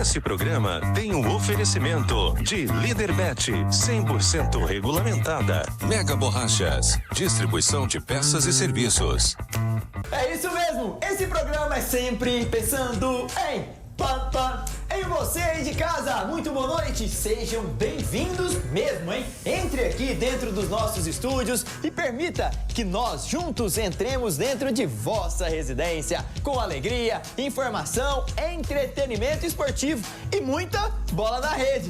Esse programa tem um oferecimento de Líderbet, 100% regulamentada. Mega Borrachas, distribuição de peças e serviços. É isso mesmo, esse programa é sempre pensando em pam. Em você aí de casa, muito boa noite, sejam bem-vindos mesmo, hein? Entre aqui dentro dos nossos estúdios e permita que nós juntos entremos dentro de vossa residência com alegria, informação, entretenimento esportivo e muita bola na rede.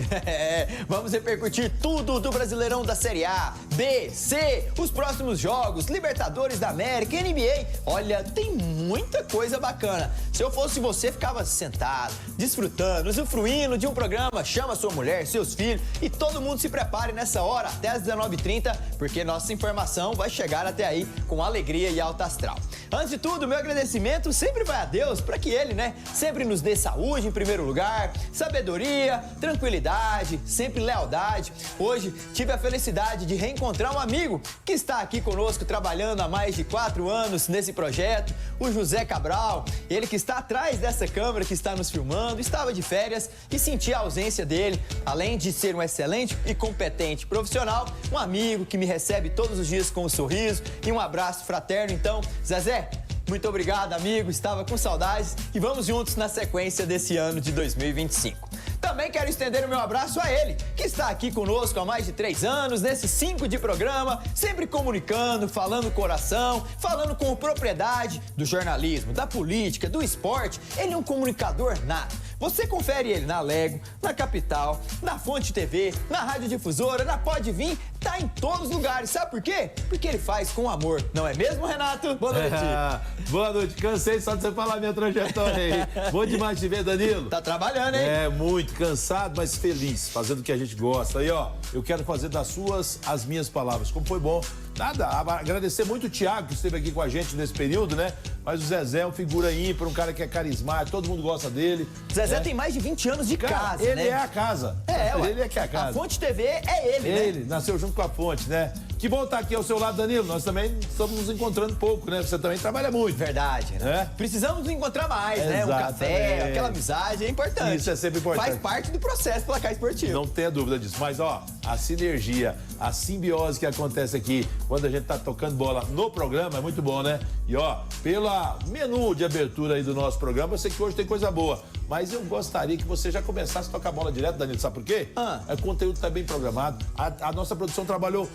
Vamos repercutir tudo do Brasileirão da Série A, B, C, os próximos jogos, Libertadores da América, NBA. Olha, tem muita coisa bacana. Se eu fosse você, ficava sentado, desfrutando, usufruindo de um programa, chama sua mulher, seus filhos e todo mundo se prepare nessa hora até as 19h30, porque nossa informação vai chegar até aí com alegria e alta astral. Antes de tudo, meu agradecimento sempre vai a Deus para que Ele, sempre nos dê saúde em primeiro lugar, sabedoria, tranquilidade, sempre lealdade. Hoje tive a felicidade de reencontrar um amigo que está aqui conosco trabalhando há mais de 4 anos nesse projeto, o José Cabral, ele que está atrás dessa câmera que está nos filmando, estava de férias e senti a ausência dele, além de ser um excelente e competente profissional, um amigo que me recebe todos os dias com um sorriso e um abraço fraterno. Então, Zezé, muito obrigado, amigo, estava com saudades e vamos juntos na sequência desse ano de 2025. Também quero estender o meu abraço a ele, que está aqui conosco há mais de 3 anos, nesses 5 de programa, sempre comunicando, falando coração, falando com propriedade do jornalismo, da política, do esporte. Ele é um comunicador nato. Você confere ele na Lego, na Capital, na Fonte TV, na Rádio Difusora, na Pode Vir, tá em todos os lugares. Sabe por quê? Porque ele faz com amor. Não é mesmo, Renato? Boa noite. Boa noite. Cansei só de você falar minha trajetória aí. Bom demais te ver, Danilo. Tá trabalhando, hein? É, muito cansado, mas feliz, fazendo o que a gente gosta. Aí, ó, eu quero fazer das suas as minhas palavras. Como foi bom. Nada, agradecer muito o Thiago, que esteve aqui com a gente nesse período, né? Mas o Zezé é um figura ímpar, um cara que é carismático, todo mundo gosta dele. Zezé tem mais de 20 anos de casa, ele é a casa. Ele é que é a casa. A Fonte TV é ele, né? Ele, nasceu junto com a Fonte, né? Que bom estar aqui ao seu lado, Danilo. Nós também estamos nos encontrando pouco, né? Você também trabalha muito. Verdade, né? Precisamos nos encontrar mais, né? Um café, aquela amizade é importante. Isso é sempre importante. Faz parte do processo placar esportivo. Não tenha dúvida disso. Mas, ó, a sinergia, a simbiose que acontece aqui quando a gente tá tocando bola no programa é muito bom, né? E, ó, pelo menu de abertura aí do nosso programa, eu sei que hoje tem coisa boa. Mas eu gostaria que você já começasse a tocar bola direto, Danilo. Sabe por quê? O conteúdo tá bem programado. A nossa produção trabalhou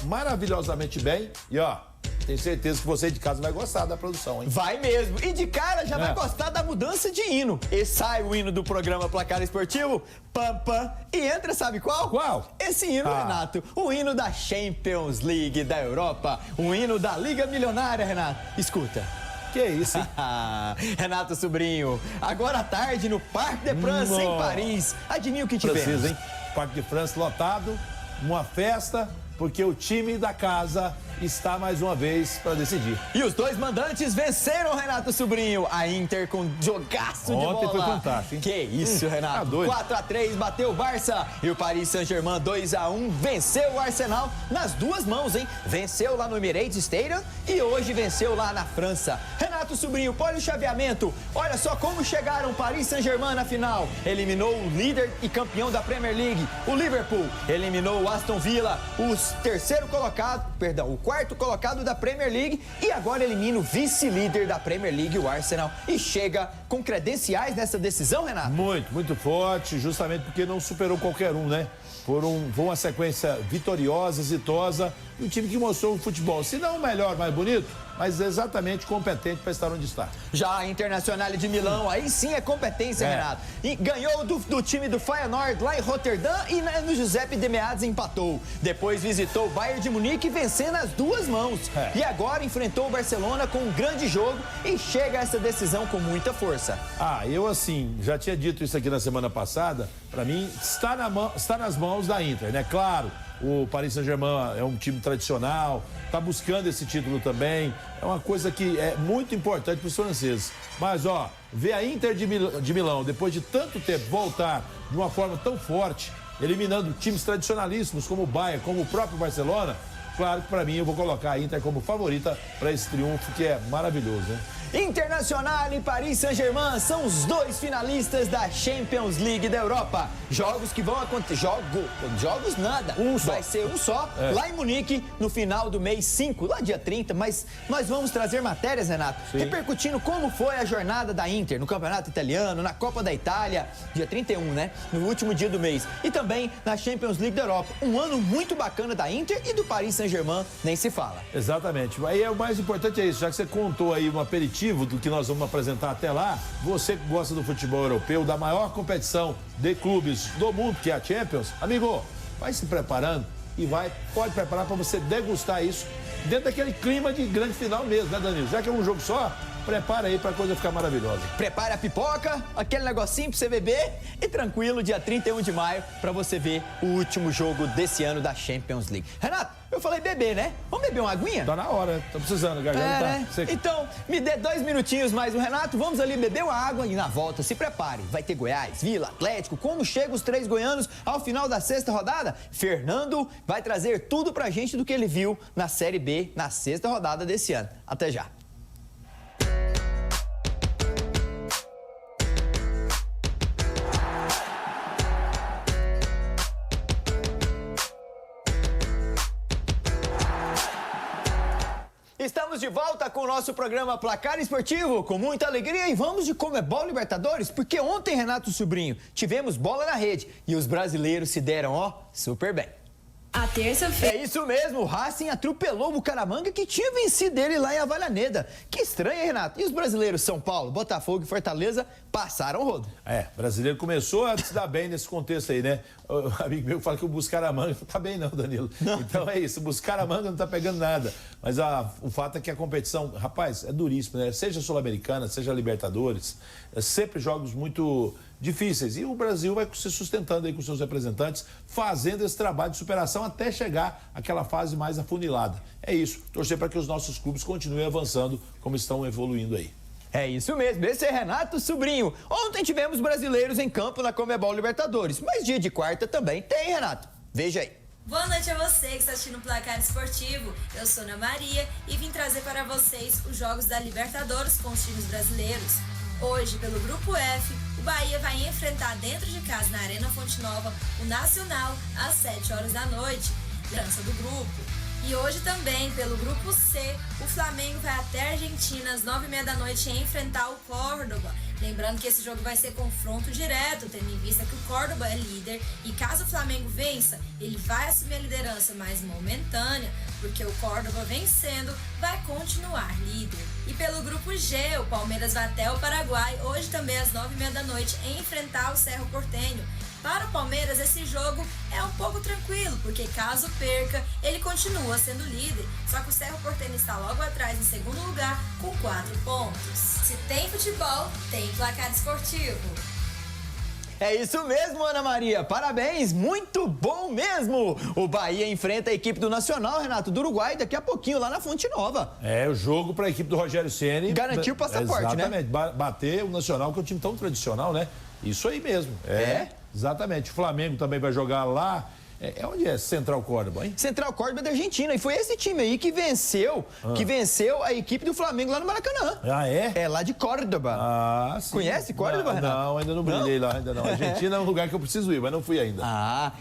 maravilhosamente bem. E, ó, tenho certeza que você de casa vai gostar da produção, hein? Vai mesmo. E de cara já vai gostar da mudança de hino. E sai o hino do programa Placar Esportivo, pam, e entra, sabe qual? Qual? Esse hino, Renato. O hino da Champions League da Europa. O hino da Liga Milionária, Renato. Escuta. Que isso, hein? Renato Sobrinho, agora à tarde no Parc des Princes, em Paris. Adivinha o que tivemos? Precisa, hein? Parc des Princes lotado, uma festa, porque o time da casa está mais uma vez para decidir. E os dois mandantes venceram, Renato Sobrinho. A Inter com jogaço de bola. Ontem foi fantástico, hein? Que isso, Renato. Tá doido. 4-3 bateu o Barça. E o Paris Saint-Germain 2-1 venceu o Arsenal nas duas mãos, hein? Venceu lá no Emirates Stadium e hoje venceu lá na França. Renato Sobrinho, olha o chaveamento. Olha só como chegaram o Paris Saint-Germain na final. Eliminou o líder e campeão da Premier League, o Liverpool. Eliminou o Aston Villa, o quarto colocado da Premier League, e agora elimina o vice-líder da Premier League, o Arsenal, e chega com credenciais nessa decisão, Renato? Muito forte, justamente porque não superou qualquer um, né? Foi uma sequência vitoriosa, exitosa, e um time que mostrou um futebol, se não o melhor, mais bonito, mas exatamente competente para estar onde está. Já a Internacional de Milão, aí sim é competência, Renato. E ganhou do time do Feyenoord lá em Roterdã e no Giuseppe de Meazza empatou. Depois visitou o Bayern de Munique vencendo as duas mãos. E agora enfrentou o Barcelona com um grande jogo e chega a essa decisão com muita força. Eu assim, já tinha dito isso aqui na semana passada, para mim está nas mãos da Inter, né? Claro, o Paris Saint-Germain é um time tradicional, está buscando esse título também. É uma coisa que é muito importante para os franceses. Mas, ó, ver a Inter de Milão, depois de tanto tempo, voltar de uma forma tão forte, eliminando times tradicionalíssimos como o Bayern, como o próprio Barcelona, claro que para mim eu vou colocar a Inter como favorita para esse triunfo que é maravilhoso, né? Internacional e Paris Saint-Germain são os dois finalistas da Champions League da Europa. Jogos que vão acontecer. Jogos nada. Vai ser um só, lá em Munique, no final do mês 5, lá dia 30. Mas nós vamos trazer matérias, Renato, repercutindo como foi a jornada da Inter no Campeonato Italiano, na Copa da Itália, dia 31, né? No último dia do mês. E também na Champions League da Europa. Um ano muito bacana da Inter e do Paris Saint-Germain, nem se fala. Exatamente. Aí o mais importante é isso, já que você contou aí um aperitivo do que nós vamos apresentar até lá, você que gosta do futebol europeu, da maior competição de clubes do mundo, que é a Champions, amigo, vai se preparando e pode preparar para você degustar isso dentro daquele clima de grande final mesmo, né, Danilo? Já que é um jogo só, prepara aí pra coisa ficar maravilhosa. Prepare a pipoca, aquele negocinho pra você beber e tranquilo, dia 31 de maio, pra você ver o último jogo desse ano da Champions League. Renato, eu falei beber, né? Vamos beber uma aguinha? Tá na hora, tô precisando, garganta né? Então, me dê 2 minutinhos mais o Renato, vamos ali beber uma água e na volta, se prepare. Vai ter Goiás, Vila, Atlético, como chegam os 3 goianos ao final da 6ª rodada? Fernando vai trazer tudo pra gente do que ele viu na Série B, na 6ª rodada desse ano. Até já. Estamos de volta com o nosso programa Placar Esportivo, com muita alegria, e vamos de Conmebol Libertadores, porque ontem, Renato Sobrinho, tivemos bola na rede e os brasileiros se deram, super bem. A terça-feira... É isso mesmo, o Racing atropelou o Bucaramanga, que tinha vencido ele lá em Avellaneda. Que estranho, hein, Renato? E os brasileiros São Paulo, Botafogo e Fortaleza passaram o rodo. Brasileiro começou a se dar bem nesse contexto aí, né? O amigo meu fala que o Bucaramanga não tá bem não, Danilo. Não. Então é isso, o Bucaramanga não tá pegando nada. Mas o fato é que a competição, rapaz, é duríssima, né? Seja Sul-Americana, seja Libertadores, sempre jogos muito difíceis. E o Brasil vai se sustentando aí com seus representantes, fazendo esse trabalho de superação até chegar àquela fase mais afunilada. É isso, torcer para que os nossos clubes continuem avançando como estão evoluindo aí. É isso mesmo, esse é Renato Sobrinho. Ontem tivemos brasileiros em campo na Conmebol Libertadores, mas dia de quarta também tem, Renato. Veja aí. Boa noite a você que está assistindo o Placar Esportivo. Eu sou Ana Maria e vim trazer para vocês os jogos da Libertadores com os times brasileiros. Hoje, pelo Grupo F, o Bahia vai enfrentar dentro de casa, na Arena Fonte Nova, o Nacional, às 7 horas da noite, liderança do grupo. E hoje também, pelo Grupo C, o Flamengo vai até a Argentina às 9h30 da noite enfrentar o Córdoba. Lembrando que esse jogo vai ser confronto direto, tendo em vista que o Córdoba é líder e caso o Flamengo vença, ele vai assumir a liderança mais momentânea, porque o Córdoba vencendo vai continuar líder. E pelo Grupo G, o Palmeiras vai até o Paraguai, hoje também às 9h30 da noite, enfrentar o Cerro Porteño. Para o Palmeiras, esse jogo é um pouco tranquilo, porque caso perca, ele continua sendo líder. Só que o Cerro Porteño está logo atrás, em segundo lugar, com 4 pontos. Se tem futebol, tem Placar Esportivo. É isso mesmo, Ana Maria. Parabéns, muito bom mesmo. O Bahia enfrenta a equipe do Nacional, Renato, do Uruguai, daqui a pouquinho, lá na Fonte Nova. É, o jogo para a equipe do Rogério Ceni. Garantiu o passaporte, né? Exatamente, bater o Nacional, que é um time tão tradicional, né? Isso aí mesmo. Exatamente. O Flamengo também vai jogar lá. Onde é Central Córdoba, hein? Central Córdoba da Argentina. E foi esse time aí que venceu a equipe do Flamengo lá no Maracanã. Ah, é? É lá de Córdoba. Ah, sim. Conhece Córdoba, Renato? Não, ainda não brilhei lá, ainda não. A Argentina é um lugar que eu preciso ir, mas não fui ainda.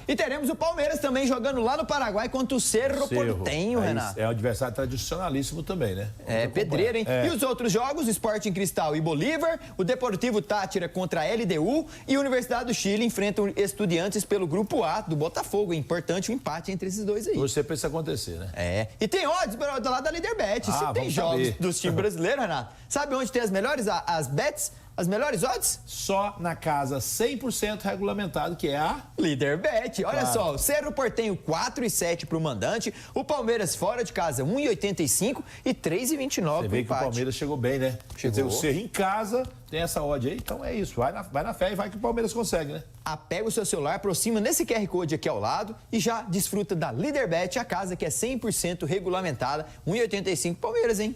E teremos o Palmeiras também jogando lá no Paraguai contra o Cerro Porteño, Renato. É um adversário tradicionalíssimo também, né? Pedreiro, hein? E os outros jogos, Sporting Cristal e Bolívar, o Deportivo Táchira contra a LDU e a Universidade do Chile enfrentam Estudiantes pelo Grupo A do Botafogo. É importante o empate entre esses dois aí. Você pensa acontecer, né? E tem odds do lado da Liderbet. Se tem jogos dos times brasileiros, Renato, sabe onde tem as melhores, as bets? As melhores odds? Só na casa 100% regulamentado, que é a Liderbet. Olha só, o Cerro Porteño 4,7 para o mandante, o Palmeiras fora de casa 1,85 e 3,29 para o empate. Você vê que o Palmeiras chegou bem, né? Quer dizer, o Cerro em casa tem essa odd aí, então é isso. Vai na fé e vai que o Palmeiras consegue, né? Pega o seu celular, aproxima nesse QR Code aqui ao lado e já desfruta da Liderbet, a casa que é 100% regulamentada. 1,85 Palmeiras, hein?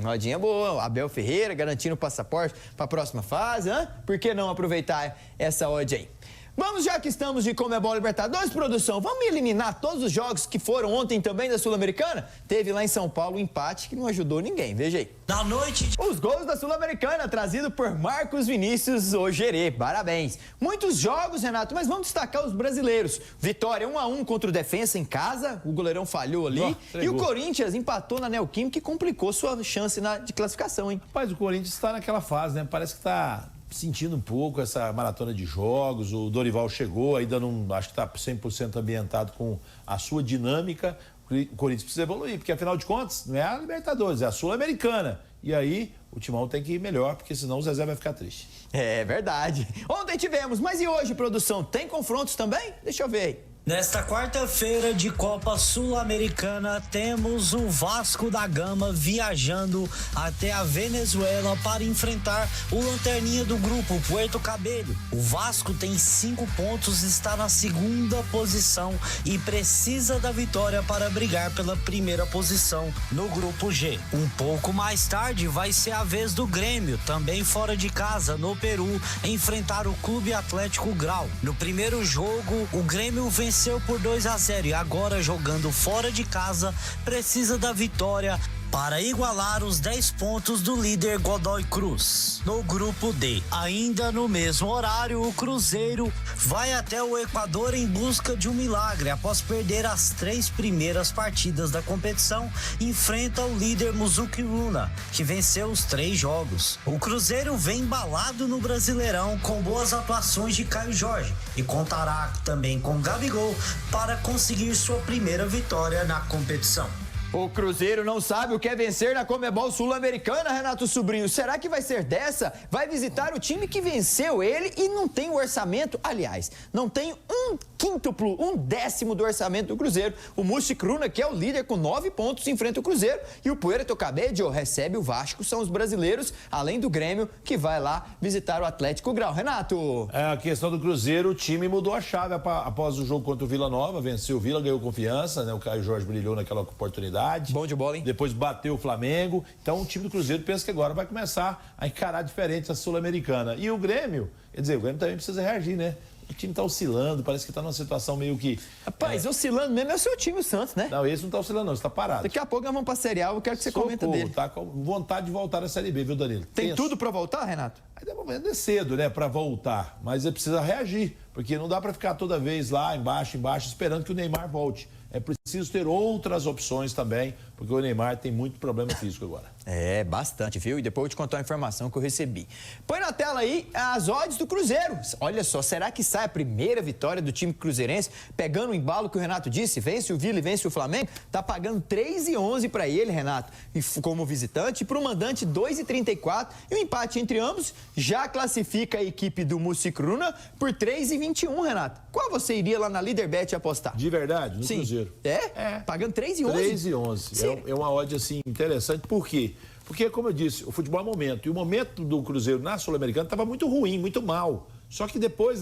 Rodinha boa. Abel Ferreira garantindo o passaporte para a próxima fase, Por que não aproveitar essa odd aí? Vamos, já que estamos de Conmebol Libertadores, produção, vamos eliminar todos os jogos que foram ontem também da Sul-Americana? Teve lá em São Paulo um empate que não ajudou ninguém, veja aí. Na noite... Os gols da Sul-Americana, trazido por Marcos Vinícius Ogerê, parabéns. Muitos jogos, Renato, mas vamos destacar os brasileiros. Vitória 1-1 contra o Defensa em casa, o goleirão falhou ali. E o Corinthians empatou na Neoquímica que complicou sua chance de classificação, hein? Rapaz, o Corinthians está naquela fase, né? Parece que está sentindo um pouco essa maratona de jogos. O Dorival chegou, ainda não, acho que está 100% ambientado com a sua dinâmica. O Corinthians precisa evoluir, porque afinal de contas não é a Libertadores, é a Sul-Americana. E aí o Timão tem que ir melhor, porque senão o Zezé vai ficar triste. É verdade. Ontem tivemos, mas e hoje, produção? Tem confrontos também? Deixa eu ver aí. Nesta quarta-feira de Copa Sul-Americana, temos o Vasco da Gama viajando até a Venezuela para enfrentar o lanterninha do grupo, Puerto Cabello. O Vasco tem 5 pontos, está na segunda posição e precisa da vitória para brigar pela primeira posição no grupo G. Um pouco mais tarde vai ser a vez do Grêmio, também fora de casa, no Peru, enfrentar o Clube Atlético Grau. No primeiro jogo, o Grêmio venceu por 2-0 e agora, jogando fora de casa, precisa da vitória para igualar os 10 pontos do líder Godoy Cruz. No grupo D, ainda no mesmo horário, o Cruzeiro vai até o Equador em busca de um milagre. Após perder as 3 primeiras partidas da competição, enfrenta o líder Muzuki-Runa, que venceu os 3 jogos. O Cruzeiro vem embalado no Brasileirão com boas atuações de Caio Jorge e contará também com Gabigol para conseguir sua primeira vitória na competição. O Cruzeiro não sabe o que é vencer na Conmebol Sul-Americana, Renato Sobrinho. Será que vai ser dessa? Vai visitar o time que venceu ele e não tem o orçamento. Aliás, não tem um décimo do orçamento do Cruzeiro. O Muxikruna, que é o líder com 9 pontos, enfrenta o Cruzeiro. E o Puerto Cabello recebe o Vasco. São os brasileiros, além do Grêmio, que vai lá visitar o Atlético Grau. Renato. É, a questão do Cruzeiro, o time mudou a chave após o jogo contra o Vila Nova. Venceu o Vila, ganhou confiança, né? O Caio Jorge brilhou naquela oportunidade. Bom de bola, hein? Depois bateu o Flamengo. Então o time do Cruzeiro pensa que agora vai começar a encarar diferente a Sul-Americana. E o Grêmio, quer dizer, o Grêmio também precisa reagir, né? O time tá oscilando, parece que tá numa situação meio que... Rapaz, oscilando mesmo é o seu time, o Santos, né? Não, esse não tá oscilando não, você tá parado. Daqui a pouco nós vamos pra Série A, eu quero que você comenta dele. Tá com vontade de voltar na Série B, viu, Danilo? Tem tudo pra voltar, Renato? Ainda é cedo, né, pra voltar, mas ele precisa reagir, porque não dá pra ficar toda vez lá embaixo, esperando que o Neymar volte. É preciso ter outras opções também, porque o Neymar tem muito problema físico agora. É, bastante, viu? E depois eu vou te contar uma informação que eu recebi. Põe na tela aí as odds do Cruzeiro. Olha só, será que sai a primeira vitória do time cruzeirense? Pegando o embalo que o Renato disse, vence o Vila e vence o Flamengo, tá pagando 3,11 para ele, Renato, como visitante, e pro mandante 2,34. E o empate entre ambos já classifica a equipe do Muxikruna por 3,21, Renato. Qual você iria lá na Líderbet apostar? De verdade, no Sim. Cruzeiro. É? Pagando 3,11? 3,11. É uma odd, assim, interessante. Por quê? Porque, como eu disse, o futebol é momento. E o momento do Cruzeiro na Sul-Americana estava muito ruim, muito mal. Só que depois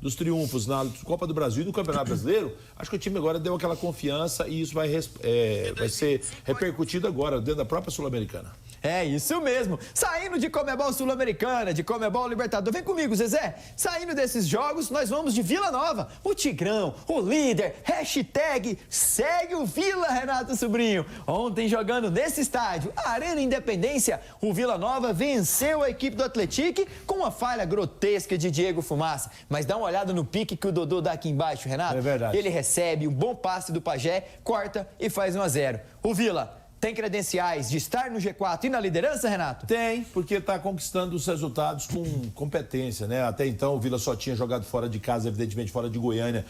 dos triunfos na Copa do Brasil e no Campeonato Brasileiro, acho que o time agora deu aquela confiança e isso vai ser repercutido agora dentro da própria Sul-Americana. É isso mesmo. Saindo de Conmebol Sul-Americana, de Conmebol Libertadores. Vem comigo, Zezé. Saindo desses jogos, nós vamos de Vila Nova. O Tigrão, o líder, hashtag segue o Vila, Renato Sobrinho. Ontem, jogando nesse estádio, a Arena Independência, o Vila Nova venceu a equipe do Atlético com uma falha grotesca de Diego Fumaça. Mas dá uma olhada no pique que o Dodô dá aqui embaixo, Renato. É verdade. Ele recebe um bom passe do Pajé, corta e faz 1-0. O Vila tem credenciais de estar no G4 e na liderança, Renato? Tem, porque está conquistando os resultados com competência, né? Até então o Vila só tinha jogado fora de casa, evidentemente fora de Goiânia,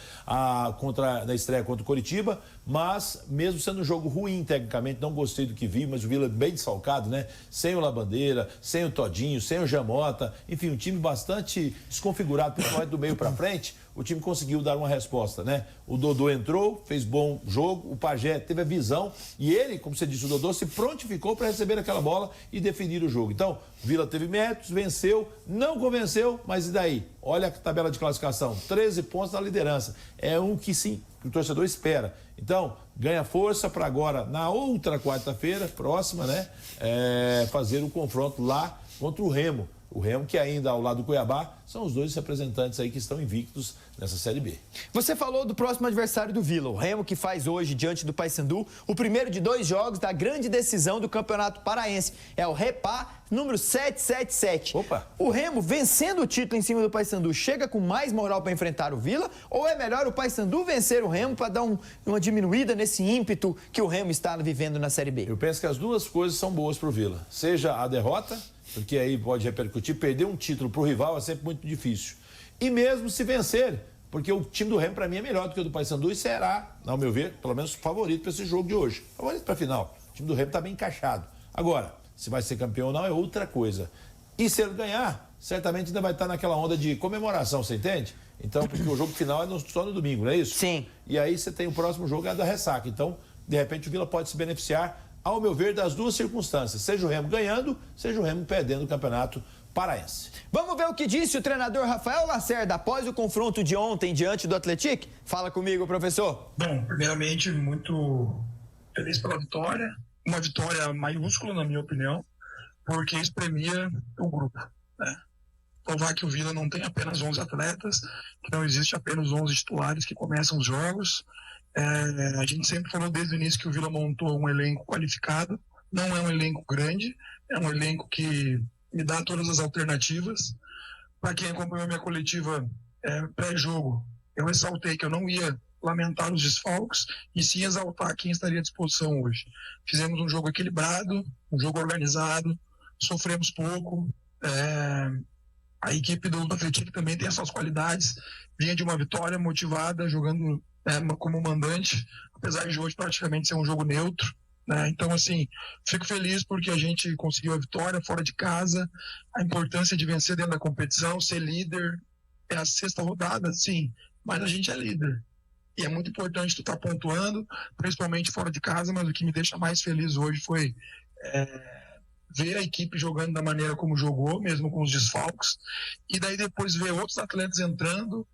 na estreia contra o Coritiba, mas mesmo sendo um jogo ruim tecnicamente, não gostei do que vi, mas o Vila bem desfalcado, né? Sem o Labandeira, sem o Todinho, sem o Jamota, enfim, um time bastante desconfigurado, principalmente do meio para frente. O time conseguiu dar uma resposta, né? O Dodô entrou, fez bom jogo, o Pajé teve a visão e ele, como você disse, o Dodô se prontificou para receber aquela bola e definir o jogo. Então, o Vila teve méritos, venceu, não convenceu, mas e daí? Olha a tabela de classificação, 13 pontos na liderança. É um que sim, que o torcedor espera. Então, ganha força para agora, na outra quarta-feira, próxima, né? Fazer o confronto lá contra o Remo. O Remo, que ainda ao lado do Cuiabá, são os dois representantes aí que estão invictos nessa Série B. Você falou do próximo adversário do Vila, o Remo, que faz hoje, diante do Paysandu, o primeiro de 2 jogos da grande decisão do Campeonato Paraense. É o Repá número 777. Opa! O Remo, vencendo o título em cima do Paysandu, chega com mais moral para enfrentar o Vila? Ou é melhor o Paysandu vencer o Remo para dar uma diminuída nesse ímpeto que o Remo está vivendo na Série B? Eu penso que as duas coisas são boas para o Vila. Seja a derrota, porque aí pode repercutir, perder um título para o rival é sempre muito difícil. E mesmo se vencer, porque o time do Remo para mim é melhor do que o do Paysandu e será, ao meu ver, pelo menos favorito para esse jogo de hoje. Favorito para a final. O time do Remo está bem encaixado. Agora, se vai ser campeão ou não é outra coisa. E se ele ganhar, certamente ainda vai estar naquela onda de comemoração, você entende? Então, porque o jogo final é só no domingo, não é isso? Sim. E aí você tem o próximo jogo, é da ressaca. Então, de repente, o Vila pode se beneficiar, ao meu ver, das duas circunstâncias. Seja o Remo ganhando, seja o Remo perdendo o Campeonato Paraense. Vamos ver o que disse o treinador Rafael Lacerda após o confronto de ontem diante do Atlético? Fala comigo, professor. Bom, primeiramente, muito feliz pela vitória. Uma vitória maiúscula, na minha opinião, porque espremia o grupo, né? Provar que o Vila não tem apenas 11 atletas, que não existe apenas 11 titulares que começam os jogos. A gente sempre falou desde o início que o Vila montou um elenco qualificado. Não é um elenco grande, é um elenco que me dá todas as alternativas. Para quem acompanhou minha coletiva pré-jogo, eu ressaltei que eu não ia lamentar os desfalques e sim exaltar quem estaria à disposição hoje. Fizemos um jogo equilibrado, um jogo organizado, sofremos pouco. A equipe do Atlético também tem essas qualidades, vinha de uma vitória motivada, jogando como mandante, apesar de hoje praticamente ser um jogo neutro, né? Então, assim, fico feliz porque a gente conseguiu a vitória fora de casa, a importância de vencer dentro da competição, ser líder, é a 6ª rodada, sim, mas a gente é líder. E é muito importante tu estar pontuando, principalmente fora de casa, mas o que me deixa mais feliz hoje foi ver a equipe jogando da maneira como jogou, mesmo com os desfalques, e daí depois ver outros atletas entrando,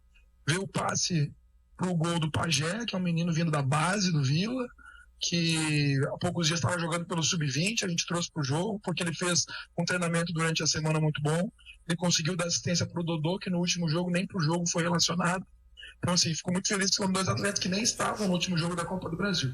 ver o passe pro gol do Pajé, que é um menino vindo da base do Vila, que há poucos dias estava jogando pelo Sub-20, a gente trouxe pro jogo, porque ele fez um treinamento durante a semana muito bom, ele conseguiu dar assistência pro Dodô, que no último jogo nem pro jogo foi relacionado. Então, assim, fico muito feliz com 2 atletas que nem estavam no último jogo da Copa do Brasil.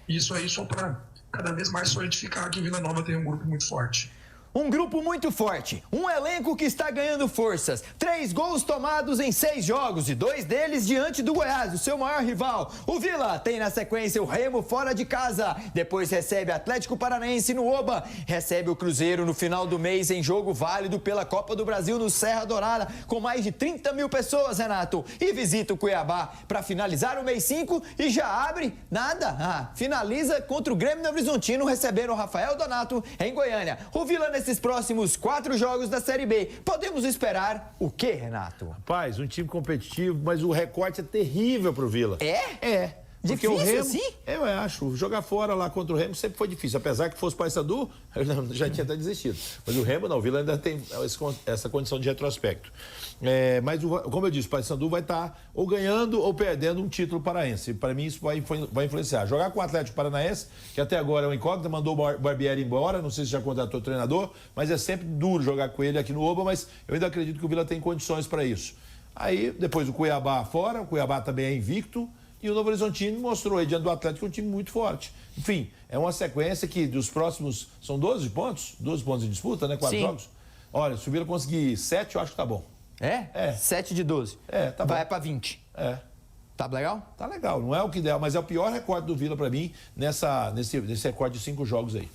E isso aí só para cada vez mais solidificar que o Vila Nova tem um grupo muito forte. Um grupo muito forte, um elenco que está ganhando forças. 3 gols tomados em 6 jogos e 2 deles diante do Goiás, o seu maior rival. O Vila tem na sequência o Remo fora de casa. Depois recebe Atlético Paranaense no Oba. Recebe o Cruzeiro no final do mês em jogo válido pela Copa do Brasil no Serra Dourada, com mais de 30 mil pessoas, Renato. E visita o Cuiabá para finalizar o mês 5 e já abre nada. Finaliza contra o Grêmio Novo Horizontino, recebendo o Rafael Donato em Goiânia. O Vila nesses próximos 4 jogos da Série B. Podemos esperar o quê, Renato? Rapaz, um time competitivo, mas o recorte é terrível pro Vila. É? Porque Difícil o Remo, assim? Eu acho. Jogar fora lá contra o Remo sempre foi difícil. Apesar que fosse o Paysandu, eu já tinha até desistido. Mas o Remo não, o Vila ainda tem essa condição de retrospecto. Mas, como eu disse, o Paysandu vai estar ou ganhando ou perdendo um título paraense. Para mim, isso vai influenciar. Jogar com o Atlético Paranaense, que até agora é um incógnito, mandou o Barbieri embora, não sei se já contratou o treinador, mas é sempre duro jogar com ele aqui no Oba, mas eu ainda acredito que o Vila tem condições para isso. Aí, depois o Cuiabá fora, o Cuiabá também é invicto, e o Novo Horizontino mostrou aí diante do Atlético um time muito forte. Enfim, é uma sequência que dos próximos... São 12 pontos? 12 pontos em disputa, né? 4 jogos? Olha, se o Vila conseguir 7, eu acho que tá bom. É? 7 de 12. Tá bom. Vai pra 20. Tá legal? Tá legal. Não é o que ideal, mas é o pior recorde do Vila pra mim nesse recorde de 5 jogos aí.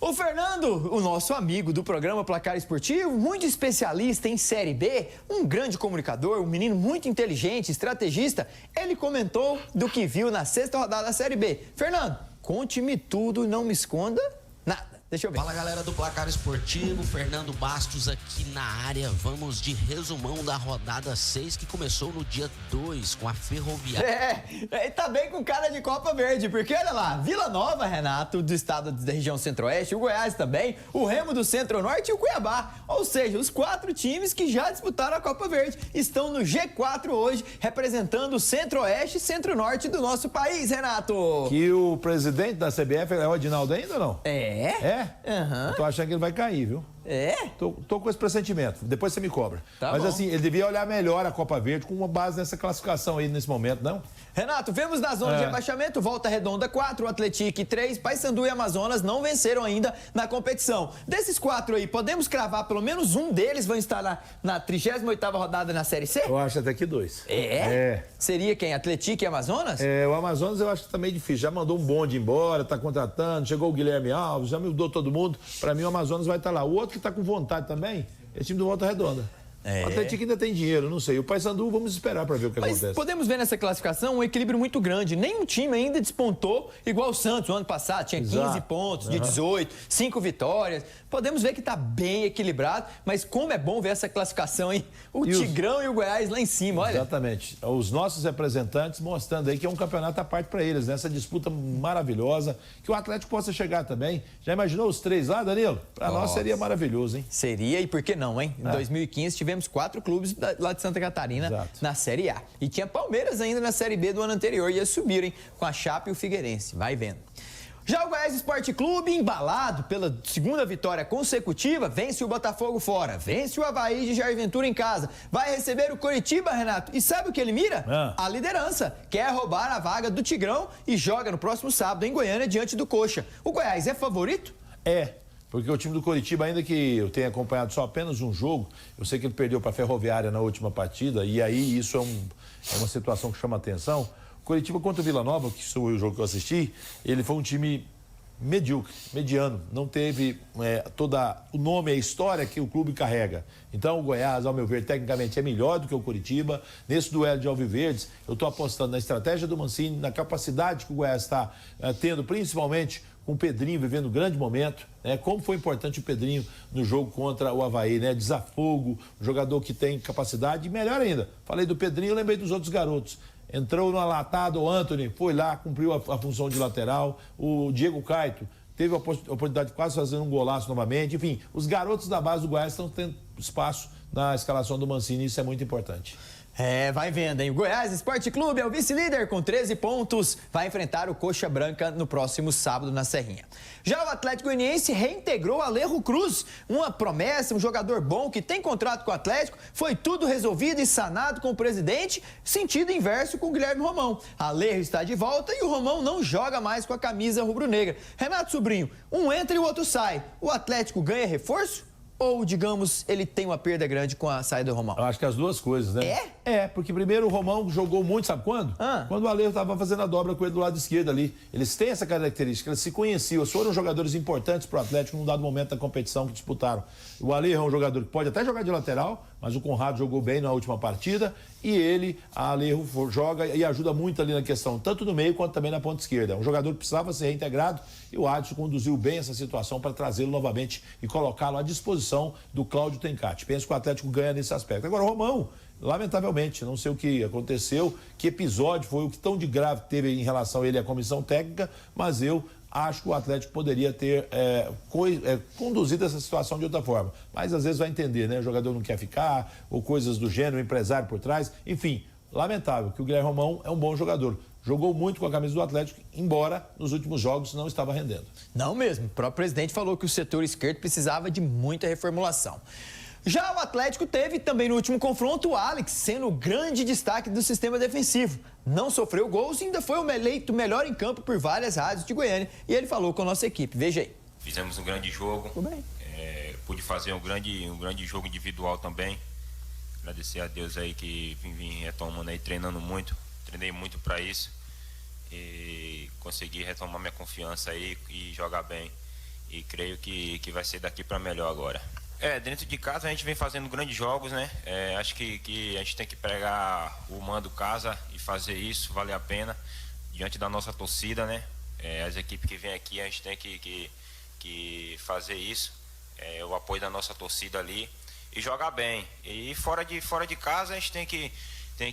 O Fernando, o nosso amigo do programa Placar Esportivo, muito especialista em Série B, um grande comunicador, um menino muito inteligente, estrategista, ele comentou do que viu na 6ª rodada da Série B. Fernando, conte-me tudo e não me esconda nada. Deixa eu ver. Fala, galera do Placar Esportivo, Fernando Bastos aqui na área. Vamos de resumão da rodada 6, que começou no dia 2 com a Ferroviária. Tá bem com cara de Copa Verde, porque olha lá, Vila Nova, Renato, do estado da região Centro-Oeste, o Goiás também, o Remo do Centro-Norte e o Cuiabá. Ou seja, os 4 times que já disputaram a Copa Verde estão no G4 hoje, representando o Centro-Oeste e Centro-Norte do nosso país, Renato. Que o presidente da CBF é o Adinaldo ainda ou não? É? Uhum. Eu tô achando que ele vai cair, viu? Tô com esse pressentimento. Depois você me cobra. Tá Mas bom. assim, ele devia olhar melhor a Copa Verde com uma base nessa classificação aí nesse momento, não? Renato, vemos na zona de rebaixamento, Volta Redonda 4, Atlético 3, Paysandu e Amazonas não venceram ainda na competição. Desses 4 aí, podemos cravar pelo menos um deles vão estar na 38ª rodada na Série C? Eu acho até que 2. Seria quem? Atlético e Amazonas? O Amazonas eu acho que tá meio difícil. Já mandou um bonde embora, tá contratando, chegou o Guilherme Alves, já mudou todo mundo. Pra mim o Amazonas vai estar lá. O outro que tá com vontade também é o time do Volta Redonda. O Atlético ainda tem dinheiro, não sei. O Paysandu, vamos esperar para ver o que acontece. Podemos ver nessa classificação um equilíbrio muito grande. Nenhum time ainda despontou igual o Santos, o ano passado. Tinha 15 pontos de 18, 5 vitórias. Podemos ver que está bem equilibrado, mas como é bom ver essa classificação, hein? O Tigrão e o Goiás lá em cima, olha. Exatamente. Os nossos representantes mostrando aí que é um campeonato à parte para eles, né? Essa disputa maravilhosa. Que o Atlético possa chegar também. Já imaginou os 3 lá, Danilo? Para nós seria maravilhoso, hein? Seria, e por que não, hein? Em 2015 tivemos 4 clubes lá de Santa Catarina na Série A. E tinha Palmeiras ainda na Série B do ano anterior. Ia subir, hein? Com a Chape e o Figueirense. Vai vendo. Já o Goiás Esporte Clube, embalado pela segunda vitória consecutiva, vence o Botafogo fora, vence o Avaí de Jair Ventura em casa, vai receber o Coritiba, Renato, e sabe o que ele mira? A liderança, quer roubar a vaga do Tigrão e joga no próximo sábado em Goiânia diante do Coxa. O Goiás é favorito? Porque o time do Coritiba, ainda que eu tenha acompanhado só apenas um jogo, eu sei que ele perdeu para a Ferroviária na última partida, e aí isso é uma situação que chama atenção. Coritiba contra o Vila Nova, que foi o jogo que eu assisti, ele foi um time medíocre, mediano. Não teve toda o nome e a história que o clube carrega. Então o Goiás, ao meu ver, tecnicamente é melhor do que o Coritiba. Nesse duelo de alviverdes, eu estou apostando na estratégia do Mancini, na capacidade que o Goiás está tendo, principalmente com o Pedrinho vivendo um grande momento, né? Como foi importante o Pedrinho no jogo contra o Avaí, né? Desafogo, um jogador que tem capacidade, e melhor ainda, falei do Pedrinho, lembrei dos outros garotos. Entrou no alatado, o Antony foi lá, cumpriu a função de lateral. O Diego Caito teve a oportunidade de quase fazer um golaço novamente. Enfim, os garotos da base do Goiás estão tendo espaço na escalação do Mancini, isso é muito importante. Vai vendo, hein? O Goiás Esporte Clube é o vice-líder com 13 pontos. Vai enfrentar o Coxa Branca no próximo sábado na Serrinha. Já o Atlético Goianiense reintegrou Alejo Cruz, uma promessa, um jogador bom que tem contrato com o Atlético. Foi tudo resolvido e sanado com o presidente, sentido inverso com o Guilherme Romão. Alejo está de volta e o Romão não joga mais com a camisa rubro-negra. Renato Sobrinho, um entra e o outro sai. O Atlético ganha reforço? Ou, digamos, ele tem uma perda grande com a saída do Romão? Eu acho que as duas coisas, né? Porque primeiro o Romão jogou muito, sabe quando? Quando o Alejo estava fazendo a dobra com ele do lado esquerdo ali. Eles têm essa característica, eles se conheciam, foram jogadores importantes para o Atlético num dado momento da competição que disputaram. O Alejo é um jogador que pode até jogar de lateral, mas o Conrado jogou bem na última partida e a Alejo joga e ajuda muito ali na questão, tanto no meio quanto também na ponta esquerda. É um jogador que precisava ser reintegrado e o Adson conduziu bem essa situação para trazê-lo novamente e colocá-lo à disposição do Cláudio Tencati. Penso que o Atlético ganha nesse aspecto. Agora, o Romão, lamentavelmente, não sei o que aconteceu, que episódio foi, o que tão de grave teve em relação a ele e à comissão técnica, mas eu acho que o Atlético poderia ter conduzido essa situação de outra forma. Mas às vezes vai entender, né? O jogador não quer ficar, ou coisas do gênero, o empresário por trás. Enfim, lamentável que o Guilherme Romão é um bom jogador. Jogou muito com a camisa do Atlético, embora nos últimos jogos não estava rendendo. Não mesmo. O próprio presidente falou que o setor esquerdo precisava de muita reformulação. Já o Atlético teve também no último confronto o Alex, sendo o grande destaque do sistema defensivo. Não sofreu gols e ainda foi eleito melhor em campo por várias rádios de Goiânia. E ele falou com a nossa equipe. Veja aí. Fizemos um grande jogo. Tudo bem. Pude fazer um grande jogo individual também. Agradecer a Deus aí que vim retomando aí, treinando muito. Treinei muito para isso. E consegui retomar minha confiança aí e jogar bem. E creio que vai ser daqui para melhor agora. Dentro de casa a gente vem fazendo grandes jogos, né? Acho que a gente tem que pregar o mando casa e fazer isso, vale a pena, diante da nossa torcida, né? As equipes que vêm aqui, a gente tem que fazer isso, o apoio da nossa torcida ali e jogar bem. E fora de casa a gente tem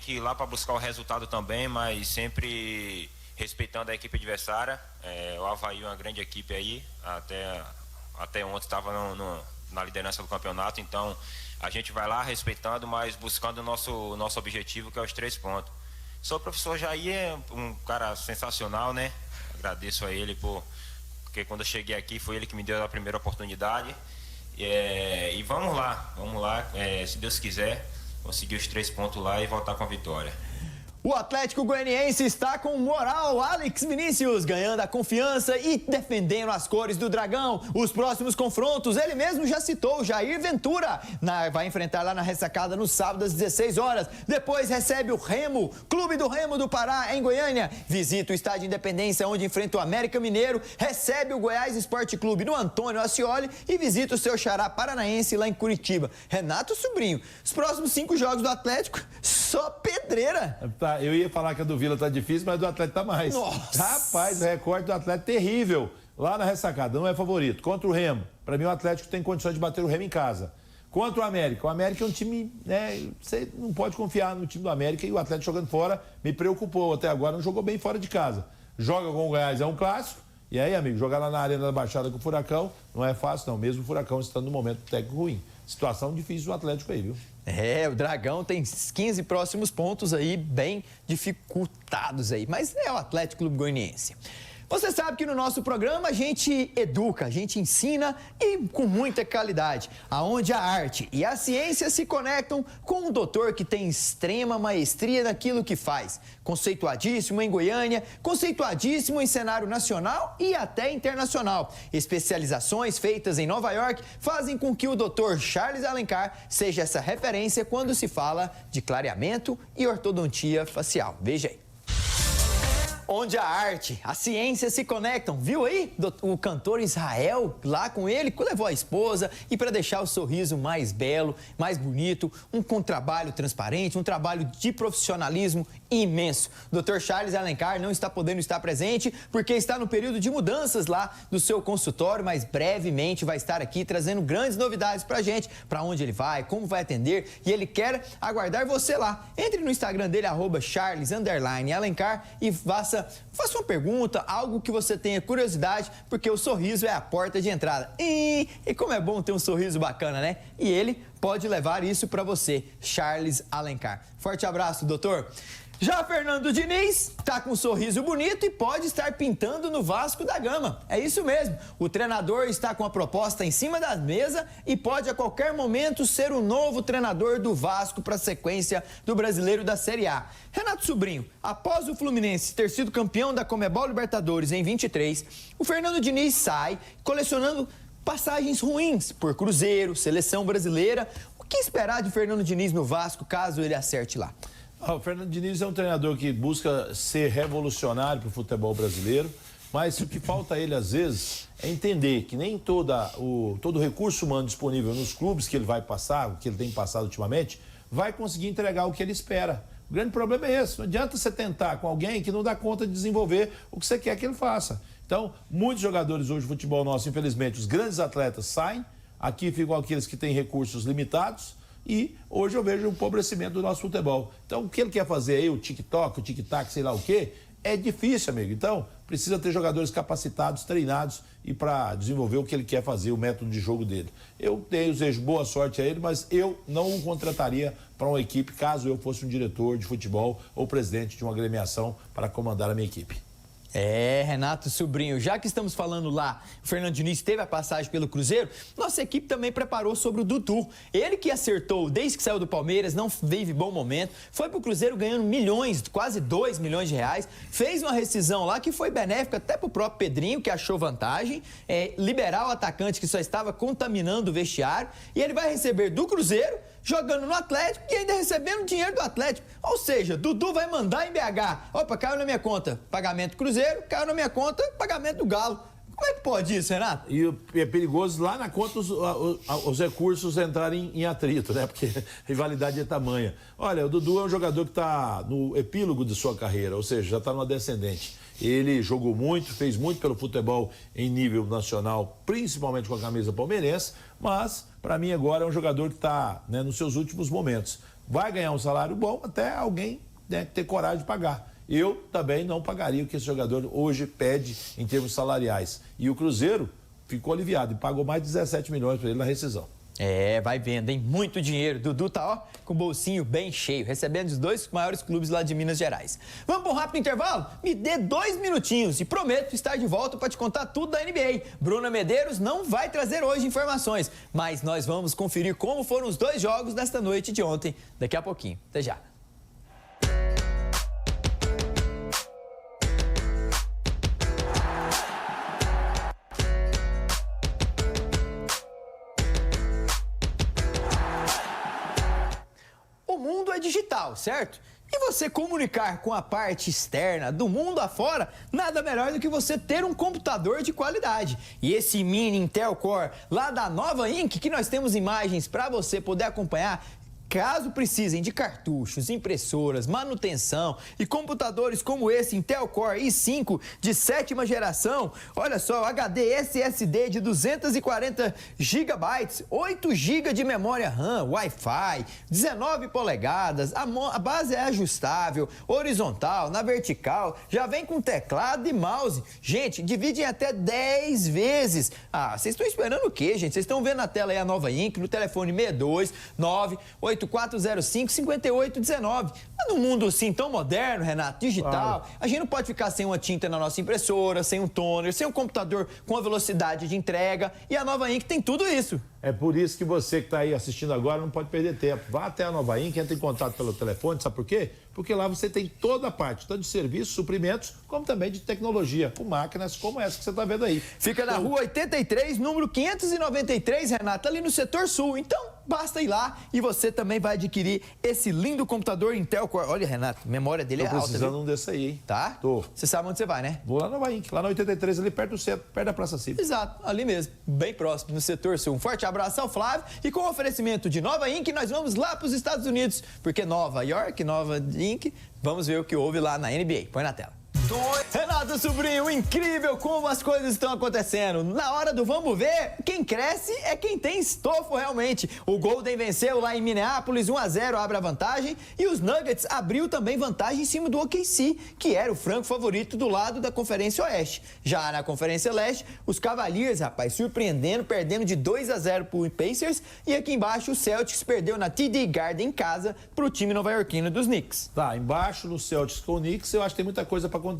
que ir lá para buscar o resultado também, mas sempre respeitando a equipe adversária. O Avaí é uma grande equipe aí, até ontem estava na liderança do campeonato, então a gente vai lá respeitando, mas buscando o nosso objetivo, que é os 3 pontos. O professor Jair é um cara sensacional, né? Agradeço a ele porque quando eu cheguei aqui foi ele que me deu a primeira oportunidade E vamos lá, se Deus quiser, conseguir os 3 pontos lá e voltar com a vitória. O Atlético Goianiense está com moral. Alex Vinícius ganhando a confiança e defendendo as cores do Dragão. Os próximos confrontos, ele mesmo já citou, Jair Ventura. Vai enfrentar lá na Ressacada no sábado às 16 horas. Depois recebe o Remo, Clube do Remo do Pará, em Goiânia. Visita o Estádio Independência, onde enfrenta o América Mineiro. Recebe o Goiás Esporte Clube no Antônio Ascioli e visita o seu xará paranaense lá em Curitiba. Renato Sobrinho, os próximos 5 jogos do Atlético, só pedreira. Tá, eu ia falar que a do Vila tá difícil, mas do Atlético tá mais. Nossa. Rapaz, o recorde do Atlético terrível. Lá na Ressacada, não é favorito. Contra o Remo. Para mim, o Atlético tem condições de bater o Remo em casa. Contra o América é um time, né, você não pode confiar no time do América, e o Atlético jogando fora me preocupou até agora, não jogou bem fora de casa. Joga com o Goiás, é um clássico. E aí, amigo, jogar lá na Arena da Baixada com o Furacão não é fácil, não. Mesmo o Furacão estando no momento técnico ruim. Situação difícil do Atlético aí, viu? O Dragão tem 15 próximos pontos aí, bem dificultados aí. Mas é o Atlético Clube Goianiense. Você sabe que no nosso programa a gente educa, a gente ensina e com muita qualidade, aonde a arte e a ciência se conectam com um doutor que tem extrema maestria naquilo que faz. Conceituadíssimo em Goiânia, conceituadíssimo em cenário nacional e até internacional. Especializações feitas em Nova York fazem com que o doutor Charles Alencar seja essa referência quando se fala de clareamento e ortodontia facial. Veja aí. Onde a arte, a ciência se conectam. Viu aí o cantor Israel lá com ele, que levou a esposa, e para deixar o sorriso mais belo, mais bonito, com trabalho transparente, um trabalho de profissionalismo imenso. Dr. Charles Alencar não está podendo estar presente porque está no período de mudanças lá do seu consultório, mas brevemente vai estar aqui trazendo grandes novidades pra gente, para onde ele vai, como vai atender, e ele quer aguardar você lá. Entre no Instagram dele, @Charles_Alencar, e faça uma pergunta, algo que você tenha curiosidade, porque o sorriso é a porta de entrada. E como é bom ter um sorriso bacana, né? E ele pode levar isso para você, Charles Alencar. Forte abraço, doutor. Já Fernando Diniz está com um sorriso bonito e pode estar pintando no Vasco da Gama. É isso mesmo. O treinador está com a proposta em cima da mesa e pode a qualquer momento ser o novo treinador do Vasco para a sequência do Brasileiro da Série A. Renato Sobrinho, após o Fluminense ter sido campeão da Conmebol Libertadores em 23, o Fernando Diniz sai colecionando passagens ruins por Cruzeiro, Seleção Brasileira. O que esperar de Fernando Diniz no Vasco caso ele acerte lá? O Fernando Diniz é um treinador que busca ser revolucionário para o futebol brasileiro, mas o que falta a ele, às vezes, é entender que nem todo o recurso humano disponível nos clubes que ele vai passar, o que ele tem passado ultimamente, vai conseguir entregar o que ele espera. O grande problema é esse. Não adianta você tentar com alguém que não dá conta de desenvolver o que você quer que ele faça. Então, muitos jogadores hoje do futebol nosso, infelizmente, os grandes atletas saem, aqui ficam aqueles que têm recursos limitados, e hoje eu vejo um empobrecimento do nosso futebol. Então, o que ele quer fazer aí, o TikTok, o tic-tac, sei lá o quê, é difícil, amigo. Então, precisa ter jogadores capacitados, treinados, e para desenvolver o que ele quer fazer, o método de jogo dele. Eu desejo boa sorte a ele, mas eu não o contrataria para uma equipe caso eu fosse um diretor de futebol ou presidente de uma agremiação para comandar a minha equipe. Renato Sobrinho, já que estamos falando lá, o Fernando Diniz teve a passagem pelo Cruzeiro, nossa equipe também preparou sobre o Dudu. Ele que acertou desde que saiu do Palmeiras, não vive bom momento, foi pro Cruzeiro ganhando milhões, quase 2 milhões de reais, fez uma rescisão lá que foi benéfica até pro próprio Pedrinho, que achou vantagem, liberar o atacante que só estava contaminando o vestiário, e ele vai receber do Cruzeiro, jogando no Atlético e ainda recebendo dinheiro do Atlético. Ou seja, Dudu vai mandar em BH. Opa, caiu na minha conta, pagamento Cruzeiro, caiu na minha conta, pagamento do Galo. Como é que pode isso, Renato? E é perigoso lá na conta os recursos entrarem em atrito, né? Porque a rivalidade é tamanha. Olha, o Dudu é um jogador que está no epílogo de sua carreira, ou seja, já está numa descendente. Ele jogou muito, fez muito pelo futebol em nível nacional, principalmente com a camisa palmeirense, mas, para mim, agora é um jogador que está, né, nos seus últimos momentos. Vai ganhar um salário bom até alguém, né, ter coragem de pagar. Eu também não pagaria o que esse jogador hoje pede em termos salariais. E o Cruzeiro ficou aliviado e pagou mais de 17 milhões para ele na rescisão. É, vai vendo, hein? Muito dinheiro. Dudu tá, ó, com o bolsinho bem cheio, recebendo os 2 maiores clubes lá de Minas Gerais. Vamos para um rápido intervalo? Me dê 2 minutinhos e prometo estar de volta para te contar tudo da NBA. Bruna Medeiros não vai trazer hoje informações, mas nós vamos conferir como foram os 2 jogos desta noite de ontem, daqui a pouquinho. Até já. O mundo é digital, certo? E você comunicar com a parte externa do mundo afora, nada melhor do que você ter um computador de qualidade. E esse mini Intel Core lá da Nova Ink, que nós temos imagens para você poder acompanhar, caso precisem de cartuchos, impressoras, manutenção e computadores como esse Intel Core i5 de 7ª geração, olha só, HD SSD de 240 GB, 8 GB de memória RAM, Wi-Fi, 19 polegadas, a base é ajustável, horizontal, na vertical, já vem com teclado e mouse. Gente, divide em até 10 vezes. Ah, vocês estão esperando o quê, gente? Vocês estão vendo na tela aí a Nova Ink no telefone 629-8405-5819. Mas num mundo assim tão moderno, Renato, digital, a gente não pode ficar sem uma tinta na nossa impressora, sem um toner, sem um computador com a velocidade de entrega. E a Nova Ink tem tudo isso. É por isso que você que está aí assistindo agora não pode perder tempo. Vá até a Nova Ink, entre em contato pelo telefone, sabe por quê? Porque lá você tem toda a parte, tanto de serviços, suprimentos, como também de tecnologia, com máquinas como essa que você está vendo aí. Fica na rua 83, número 593, Renato, ali no setor sul. Então, basta ir lá e você também vai adquirir esse lindo computador Intel Core. Olha, Renato, a memória dele é alta. Tô precisando desse aí, hein? Tá? Tô. Você sabe onde você vai, né? Vou lá na Nova Ink, lá na 83, ali perto do centro, perto da Praça Cívica. Exato, ali mesmo, bem próximo, no setor sul. Um forte abraço ao Flávio e com o oferecimento de Nova Ink, nós vamos lá para os Estados Unidos, porque Nova York, Nova Ink, vamos ver o que houve lá na NBA. Põe na tela. Renato Sobrinho, incrível como as coisas estão acontecendo. Na hora do vamos ver, quem cresce é quem tem estofo realmente. O Golden venceu lá em Minneapolis, 1-0, abre a vantagem. E os Nuggets abriu também vantagem em cima do OKC, que era o franco favorito do lado da Conferência Oeste. Já na Conferência Leste, os Cavaliers, rapaz, surpreendendo, perdendo de 2-0 pro Pacers. E aqui embaixo, o Celtics perdeu na TD Garden em casa pro time nova-iorquino dos Knicks. Tá, embaixo no Celtics com o Knicks, eu acho que tem muita coisa para acontecer.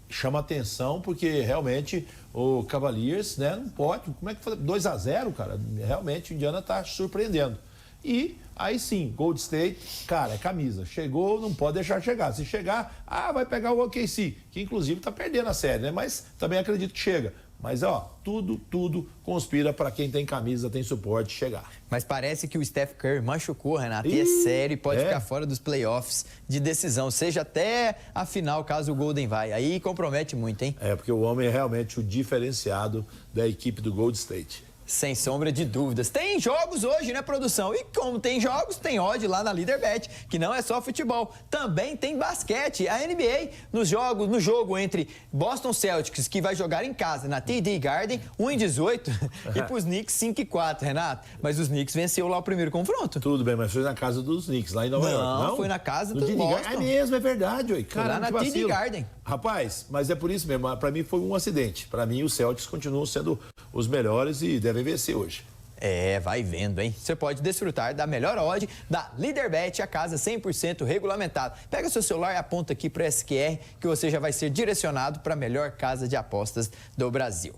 Chama atenção porque realmente o Cavaliers, né, não pode. Como é que foi? 2-0, cara? Realmente o Indiana tá surpreendendo. E aí sim, Gold State, cara, é camisa. Chegou, não pode deixar chegar. Se chegar, vai pegar o OKC, que inclusive tá perdendo a série, né? Mas também acredito que chega. Mas, ó, tudo conspira para quem tem camisa, tem suporte, chegar. Mas parece que o Steph Curry machucou, Renato, e é sério, e pode ficar fora dos playoffs de decisão, seja até a final, caso o Golden vai. Aí compromete muito, hein? É, porque o homem é realmente o diferenciado da equipe do Gold State. Sem sombra de dúvidas. Tem jogos hoje, né, produção? E como tem jogos, tem odd lá na Leaderbet, que não é só futebol. Também tem basquete. A NBA, no jogo entre Boston Celtics, que vai jogar em casa, na TD Garden, 1-18, e pros Knicks, 5-4, Renato. Mas os Knicks venceu lá o primeiro confronto. Tudo bem, mas foi na casa dos Knicks, lá em Nova York, não? Foi na casa do Boston. É mesmo, é verdade, ué. Foi lá na TD Garden. Rapaz, mas é por isso mesmo, pra mim foi um acidente. Pra mim, os Celtics continuam sendo os melhores e devem vencer hoje. É, vai vendo, hein? Você pode desfrutar da melhor odd da Leaderbet, a casa 100% regulamentada. Pega seu celular e aponta aqui para esse QR que você já vai ser direcionado para a melhor casa de apostas do Brasil.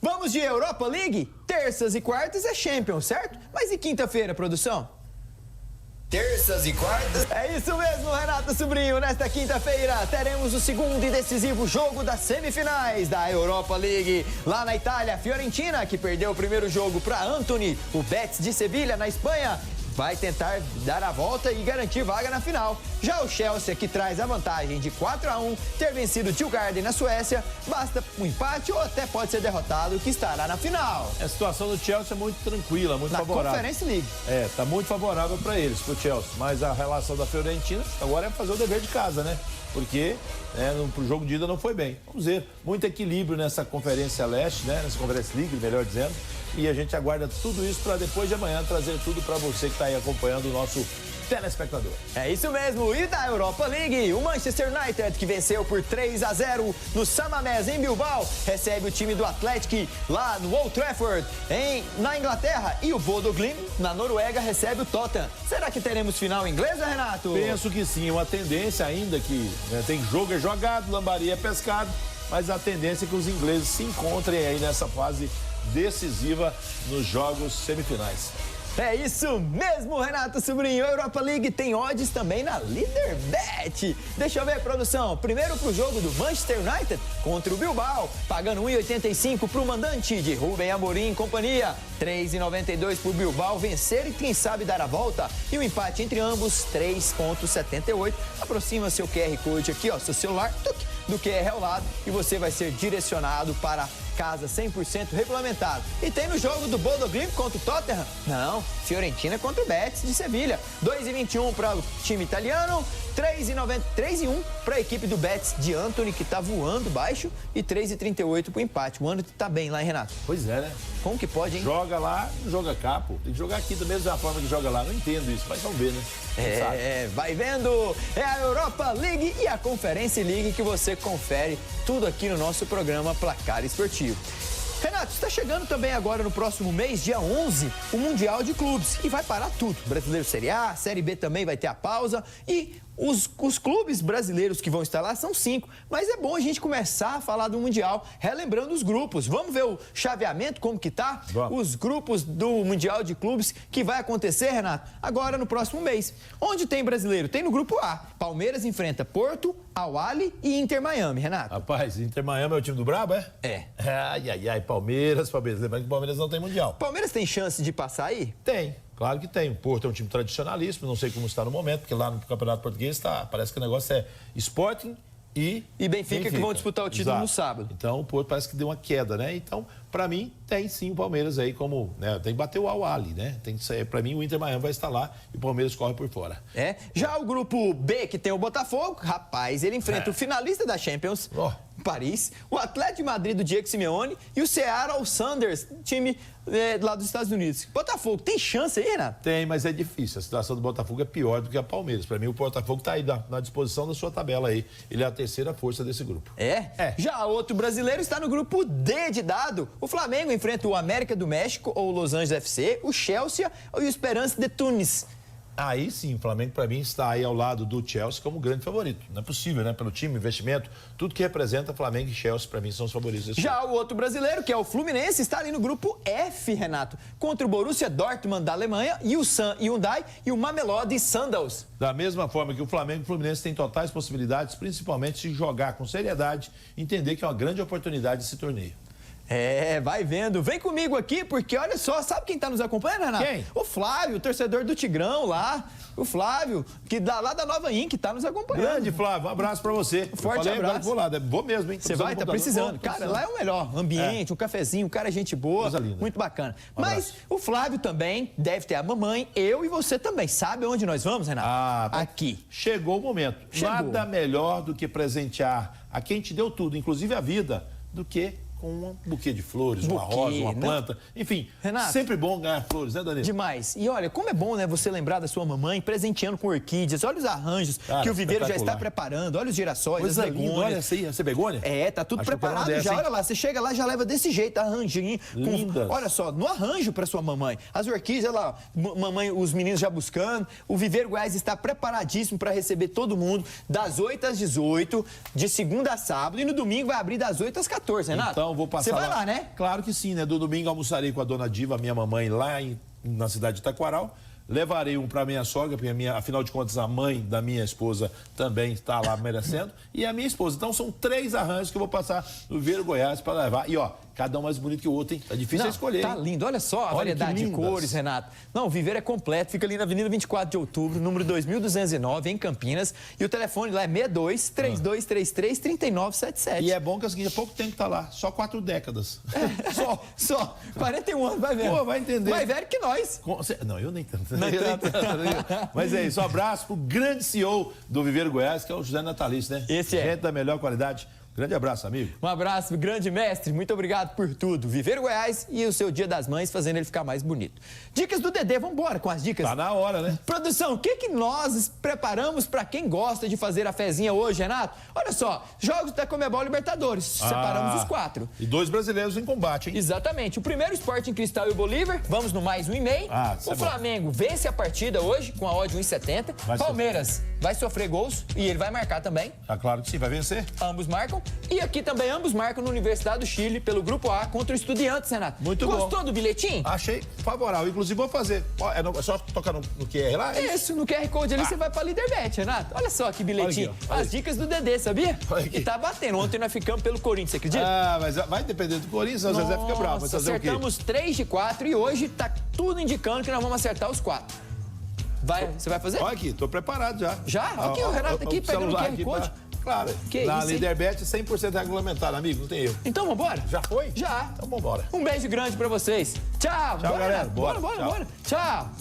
Vamos de Europa League? Terças e quartas é Champions, certo? Mas e quinta-feira, produção? Terças e quartas. É isso mesmo, Renato Sobrinho. Nesta quinta-feira teremos o segundo e decisivo jogo das semifinais da Europa League. Lá na Itália, a Fiorentina, que perdeu o primeiro jogo para Antony, o Betis de Sevilha, na Espanha, vai tentar dar a volta e garantir vaga na final. Já o Chelsea, que traz a vantagem de 4-1, ter vencido o Djurgården na Suécia, basta um empate ou até pode ser derrotado, que estará na final. A situação do Chelsea é muito tranquila, muito favorável. Na Conference League. É, tá muito favorável para eles, pro Chelsea. Mas a relação da Fiorentina agora é fazer o dever de casa, né? Porque pro jogo de ida não foi bem. Vamos ver, muito equilíbrio nessa Conferência Leste, né? Nessa Conference League, melhor dizendo. E a gente aguarda tudo isso para depois de amanhã trazer tudo para você que está aí acompanhando o nosso telespectador. É isso mesmo, e da Europa League, o Manchester United, que venceu por 3-0 no San Mamés, em Bilbao, recebe o time do Atlético lá no Old Trafford, na Inglaterra, e o Bodo Glimt, na Noruega, recebe o Tottenham. Será que teremos final inglesa, Renato? Penso que sim, uma tendência ainda que tem jogo é jogado, lambaria é pescado, mas a tendência é que os ingleses se encontrem aí nessa fase decisiva nos jogos semifinais. É isso mesmo, Renato Sobrinho. A Europa League tem odds também na Leaderbet. Deixa eu ver, produção. Primeiro pro jogo do Manchester United contra o Bilbao, pagando 1,85 pro mandante de Rubem Amorim e companhia. 3,92 pro Bilbao vencer e quem sabe dar a volta. E o empate entre ambos, 3,78. Aproxima seu QR Code aqui, ó, seu celular, do QR ao lado e você vai ser direcionado para casa 100% regulamentado. E tem no jogo do Bodo Glimt contra o Tottenham? Não, Fiorentina contra o Betis de Sevilha. 2,21 para o time italiano, 3,1 para a equipe do Betis de Antony, que tá voando baixo, e 3,38 para o empate. O Antony tá bem lá, hein, Renato? Pois é, né? Como que pode, hein? Joga lá, não joga cá, pô. Tem que jogar aqui da mesma forma que joga lá. Não entendo isso, mas vamos ver, né? Vai vendo. É a Europa League e a Conference League que você confere tudo aqui no nosso programa Placar Esportivo. Renato, está chegando também agora no próximo mês, dia 11, o Mundial de Clubes. E vai parar tudo. Brasileiro Série A, Série B também vai ter a pausa. E os clubes brasileiros que vão estar lá são 5. Mas é bom a gente começar a falar do Mundial, relembrando os grupos. Vamos ver o chaveamento, como que tá? Vamos. Os grupos do Mundial de Clubes que vai acontecer, Renato, agora no próximo mês. Onde tem brasileiro? Tem no grupo A. Palmeiras enfrenta Porto, Al-Ahly e Inter Miami, Renato. Rapaz, Inter Miami é o time do Brabo, é? É. Ai, Palmeiras. Lembrando que o Palmeiras não tem Mundial. Palmeiras tem chance de passar aí? Tem. Claro que tem. O Porto é um time tradicionalíssimo, não sei como está no momento, porque lá no Campeonato Português parece que o negócio é Sporting e Benfica que vão disputar o título no sábado. Então o Porto parece que deu uma queda, né? Então, para mim, tem sim o Palmeiras aí como, né? Tem que bater o Al-Ahly, né? Tem que ser, para mim o Inter Miami vai estar lá e o Palmeiras corre por fora. Já o grupo B, que tem o Botafogo, rapaz, ele enfrenta o finalista da Champions, Paris, o Atlético de Madrid do Diego Simeone e o Seattle Sounders, time lá dos Estados Unidos. Botafogo, tem chance aí, Renato? Tem, mas é difícil. A situação do Botafogo é pior do que a Palmeiras. Para mim, o Botafogo está aí na disposição da sua tabela aí. Ele é a terceira força desse grupo. Já outro brasileiro está no grupo D de dado. O Flamengo enfrenta o América do México ou o Los Angeles FC, o Chelsea ou o Esperance de Tunis. Aí sim, o Flamengo para mim está aí ao lado do Chelsea como grande favorito. Não é possível, né? Pelo time, investimento, tudo que representa Flamengo e Chelsea para mim são os favoritos. Já o outro brasileiro, que é o Fluminense, está ali no grupo F, Renato, contra o Borussia Dortmund da Alemanha e o San Hyundai e o Mamelodi Sundowns. Da mesma forma que o Flamengo e o Fluminense têm totais possibilidades, principalmente se jogar com seriedade, entender que é uma grande oportunidade esse torneio. Vai vendo. Vem comigo aqui, porque olha só, sabe quem está nos acompanhando, Renato? Quem? O Flávio, o torcedor do Tigrão lá. O Flávio, que lá da Nova Inc, está nos acompanhando. Grande, Flávio. Um abraço para você. Forte abraço. Vou lá, vou mesmo, hein? Você vai, tá precisando. Cara, lá é o melhor. Ambiente, um cafezinho, cara, gente boa. Coisa linda. Muito bacana. Mas o Flávio também deve ter a mamãe, eu e você também. Sabe onde nós vamos, Renato? Aqui. Chegou o momento. Nada melhor do que presentear a quem te deu tudo, inclusive a vida, do que com um buquê de flores, uma rosa, uma planta, enfim, Renato, sempre bom ganhar flores, né, Danilo? Demais. E olha, como é bom, né, você lembrar da sua mamãe presenteando com orquídeas. Olha os arranjos que o viveiro já está preparando. Olha os girassóis, as begônias. Olha essa begônia. Tá tudo preparado já. Olha lá, você chega lá, já leva desse jeito, arranjinho. Olha só, no arranjo para sua mamãe. As orquídeas, olha lá, mamãe, os meninos já buscando. O Viveiro Goiás está preparadíssimo para receber todo mundo das 8 às 18, de segunda a sábado. E no domingo vai abrir das 8 às 14, Renato. Então, vou passar Você vai lá, né? Claro que sim, né? Do domingo almoçarei com a dona Diva, minha mamãe, lá na cidade de Taquaral. Levarei um para minha sogra, porque afinal de contas a mãe da minha esposa também está lá merecendo. E a minha esposa. Então são 3 arranjos que eu vou passar no Viveiro Goiás para levar. E ó, cada um mais bonito que o outro, hein? Tá difícil escolher. Tá lindo. Olha só a variedade de cores, Renato. Não, o Viveiro é completo. Fica ali na Avenida 24 de Outubro, número 2209, em Campinas. E o telefone lá é 62-3233-3977. E é bom que há pouco tempo tá lá. Só 4 décadas. Só. 41 anos, vai ver. Pô, vai entender. Mais velho que nós. Não, eu nem tanto. Não é tanto. Mas é isso. Um abraço pro grande CEO do Viveiro Goiás, que é o José Natalício, né? Esse é. Gente da melhor qualidade. Grande abraço, amigo. Um abraço, grande mestre. Muito obrigado por tudo. Viver o Goiás e o seu Dia das Mães fazendo ele ficar mais bonito. Dicas do Dedê, vamos embora com as dicas. Tá na hora, né? Produção, o que nós preparamos para quem gosta de fazer a fezinha hoje, Renato? Olha só, jogos da Conmebol Libertadores. Separamos os 4. E 2 brasileiros em combate, hein? Exatamente. O primeiro, Sporting Cristal e o Bolívar. Vamos no mais 1,5. O Flamengo vence a partida hoje com a odd 1,70. Palmeiras vai sofrer gols e ele vai marcar também. Tá claro que sim, vai vencer. Ambos marcam. E aqui também ambos marcam na Universidade do Chile pelo Grupo A contra o Estudiantes, Renato. Muito bom. Gostou do bilhetinho? Achei favorável. Inclusive, vou fazer. É só tocar no QR lá? Isso, no QR Code ali você vai pra Líderbet, Renato. Olha só que bilhetinho. Olha aqui, as dicas do Dedê, sabia? E tá batendo. Ontem nós ficamos pelo Corinthians, você acredita? Ah, mas vai depender do Corinthians, o Zezé fica bravo. Mas acertamos 3 de 4 e hoje tá tudo indicando que nós vamos acertar os 4. Você vai fazer? Olha aqui, tô preparado já. Já? Aqui o Renato aqui pegando o QR Code. Claro. Na Líderbet 100% regulamentado, amigo, não tem erro. Então vambora? Já foi? Já. Então vambora. Um beijo grande pra vocês. Tchau. Tchau, galera. Bora. Tchau.